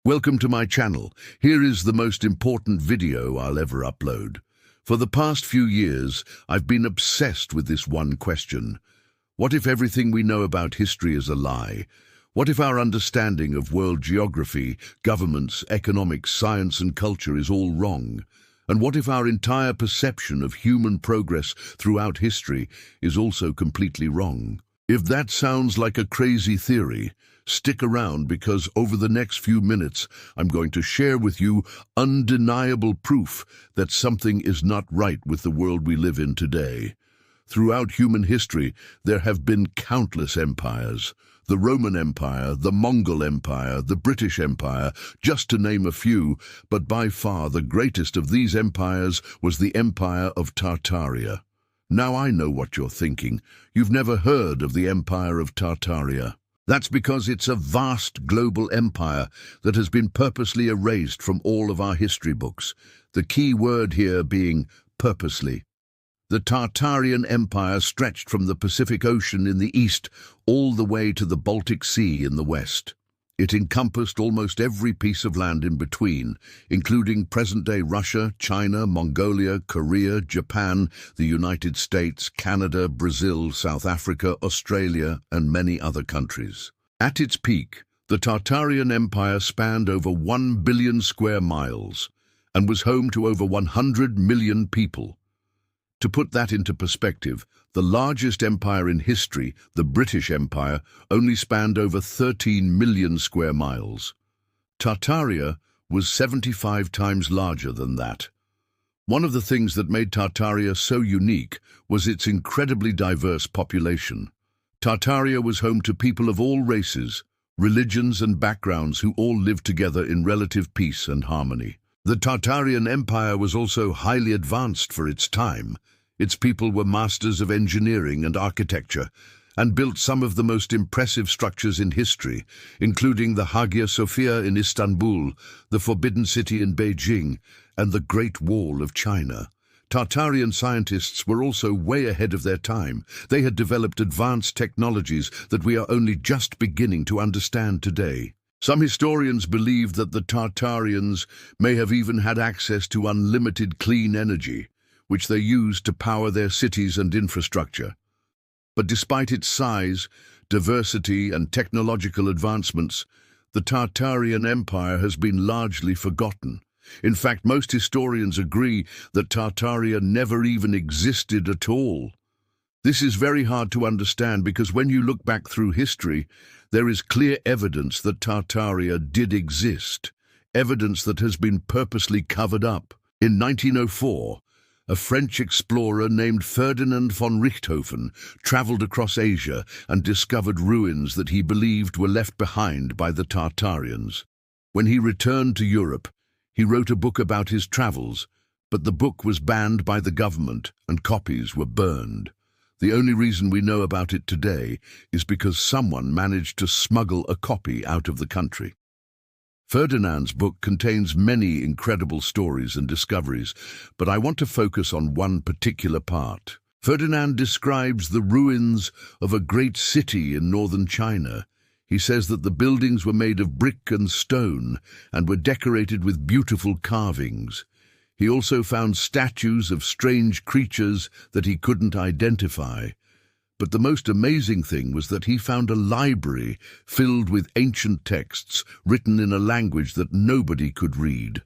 Welcome to my channel. Here is the most important video I'll ever upload. For the past few years, I've been obsessed with this one question. What if everything we know about history is a lie? What if our understanding of world geography, governments, economics, science and culture is all wrong? And what if our entire perception of human progress throughout history is also completely wrong? If that sounds like a crazy theory, stick around because over the next few minutes I'm going to share with you undeniable proof that something is not right with the world we live in today. Throughout human history, there have been countless empires. The Roman Empire, the Mongol Empire, the British Empire, just to name a few, but by far the greatest of these empires was the Empire of Tartaria. Now I know what you're thinking. You've never heard of the Empire of Tartaria. That's because it's a vast global empire that has been purposely erased from all of our history books. The key word here being purposely. The Tartarian Empire stretched from the Pacific Ocean in the east all the way to the Baltic Sea in the west. It encompassed almost every piece of land in between, including present-day Russia, China, Mongolia, Korea, Japan, the United States, Canada, Brazil, South Africa, Australia, and many other countries. At its peak, the Tartarian Empire spanned over 1 billion square miles and was home to over 100 million people. To put that into perspective, the largest empire in history, the British Empire, only spanned over 13 million square miles. Tartaria was 75 times larger than that. One of the things that made Tartaria so unique was its incredibly diverse population. Tartaria was home to people of all races, religions and backgrounds who all lived together in relative peace and harmony. The Tartarian Empire was also highly advanced for its time. Its people were masters of engineering and architecture and built some of the most impressive structures in history, including the Hagia Sophia in Istanbul, the Forbidden City in Beijing, and the Great Wall of China. Tartarian scientists were also way ahead of their time. They had developed advanced technologies that we are only just beginning to understand today. Some historians believe that the Tartarians may have even had access to unlimited clean energy, which they used to power their cities and infrastructure. But despite its size, diversity, and technological advancements, the Tartarian Empire has been largely forgotten. In fact, most historians agree that Tartaria never even existed at all. This is very hard to understand because when you look back through history, there is clear evidence that Tartaria did exist, evidence that has been purposely covered up. In 1904, a French explorer named Ferdinand von Richthofen traveled across Asia and discovered ruins that he believed were left behind by the Tartarians. When he returned to Europe, he wrote a book about his travels, but the book was banned by the government and copies were burned. The only reason we know about it today is because someone managed to smuggle a copy out of the country. Ferdinand's book contains many incredible stories and discoveries, but I want to focus on one particular part. Ferdinand describes the ruins of a great city in northern China. He says that the buildings were made of brick and stone and were decorated with beautiful carvings. He also found statues of strange creatures that he couldn't identify. But the most amazing thing was that he found a library filled with ancient texts written in a language that nobody could read.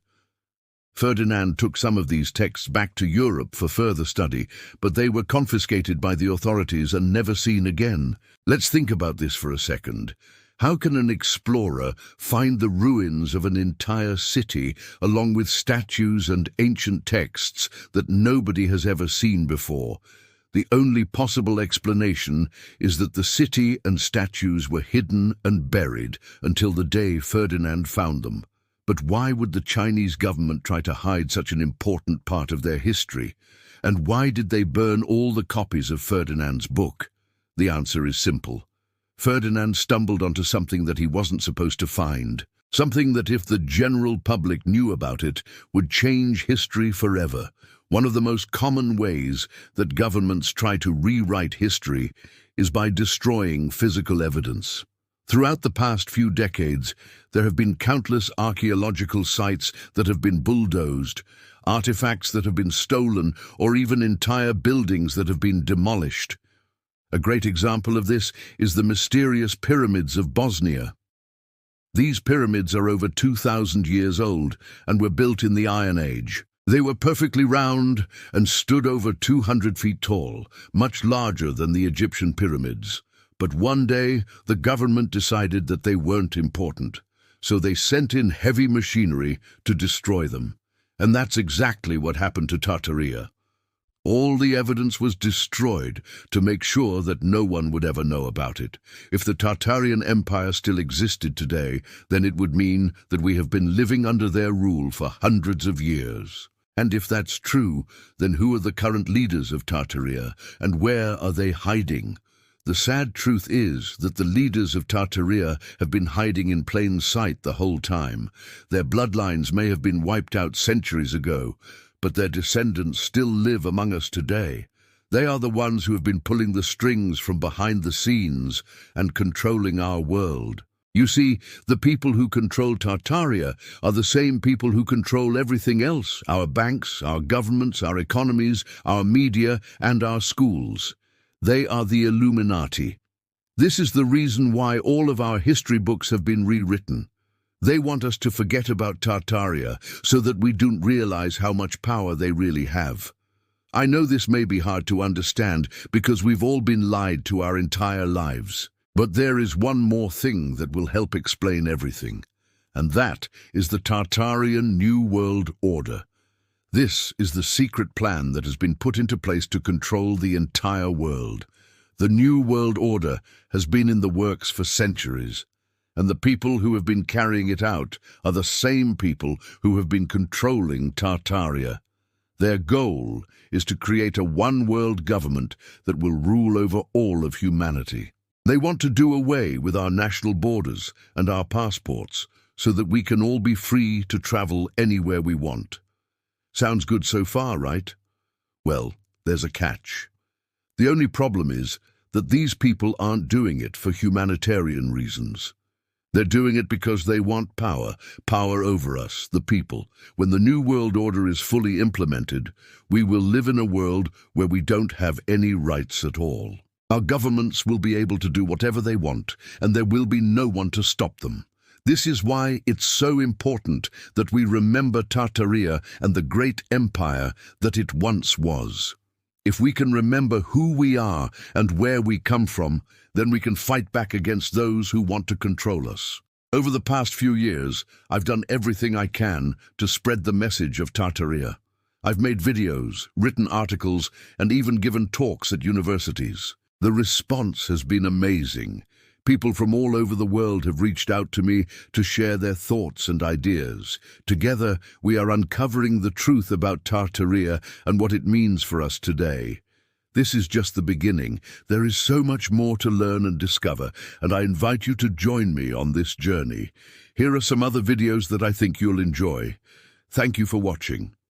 Ferdinand took some of these texts back to Europe for further study, but they were confiscated by the authorities and never seen again. Let's think about this for a second. How can an explorer find the ruins of an entire city along with statues and ancient texts that nobody has ever seen before? The only possible explanation is that the city and statues were hidden and buried until the day Ferdinand found them. But why would the Chinese government try to hide such an important part of their history? And why did they burn all the copies of Ferdinand's book? The answer is simple. Ferdinand stumbled onto something that he wasn't supposed to find. Something that, if the general public knew about it, would change history forever. One of the most common ways that governments try to rewrite history is by destroying physical evidence. Throughout the past few decades, there have been countless archaeological sites that have been bulldozed, artifacts that have been stolen, or even entire buildings that have been demolished. A great example of this is the mysterious pyramids of Bosnia. These pyramids are over 2,000 years old and were built in the Iron Age. They were perfectly round and stood over 200 feet tall, much larger than the Egyptian pyramids. But one day, the government decided that they weren't important, so they sent in heavy machinery to destroy them. And that's exactly what happened to Tartaria. All the evidence was destroyed to make sure that no one would ever know about it. If the Tartarian Empire still existed today, then it would mean that we have been living under their rule for hundreds of years. And if that's true, then who are the current leaders of Tartaria, and where are they hiding? The sad truth is that the leaders of Tartaria have been hiding in plain sight the whole time. Their bloodlines may have been wiped out centuries ago, but their descendants still live among us today. They are the ones who have been pulling the strings from behind the scenes and controlling our world. You see, the people who control Tartaria are the same people who control everything else: our banks, our governments, our economies, our media, and our schools. They are the Illuminati. This is the reason why all of our history books have been rewritten. They want us to forget about Tartaria so that we don't realize how much power they really have. I know this may be hard to understand because we've all been lied to our entire lives. But there is one more thing that will help explain everything, and that is the Tartarian New World Order. This is the secret plan that has been put into place to control the entire world. The New World Order has been in the works for centuries, and the people who have been carrying it out are the same people who have been controlling Tartaria. Their goal is to create a one-world government that will rule over all of humanity. They want to do away with our national borders and our passports so that we can all be free to travel anywhere we want. Sounds good so far, right? Well, there's a catch. The only problem is that these people aren't doing it for humanitarian reasons. They're doing it because they want power over us, the people. When the New World Order is fully implemented, we will live in a world where we don't have any rights at all. Our governments will be able to do whatever they want, and there will be no one to stop them. This is why it's so important that we remember Tartaria and the great empire that it once was. If we can remember who we are and where we come from, then we can fight back against those who want to control us. Over the past few years, I've done everything I can to spread the message of Tartaria. I've made videos, written articles, and even given talks at universities. The response has been amazing. People from all over the world have reached out to me to share their thoughts and ideas. Together, we are uncovering the truth about Tartaria and what it means for us today. This is just the beginning. There is so much more to learn and discover, and I invite you to join me on this journey. Here are some other videos that I think you'll enjoy. Thank you for watching.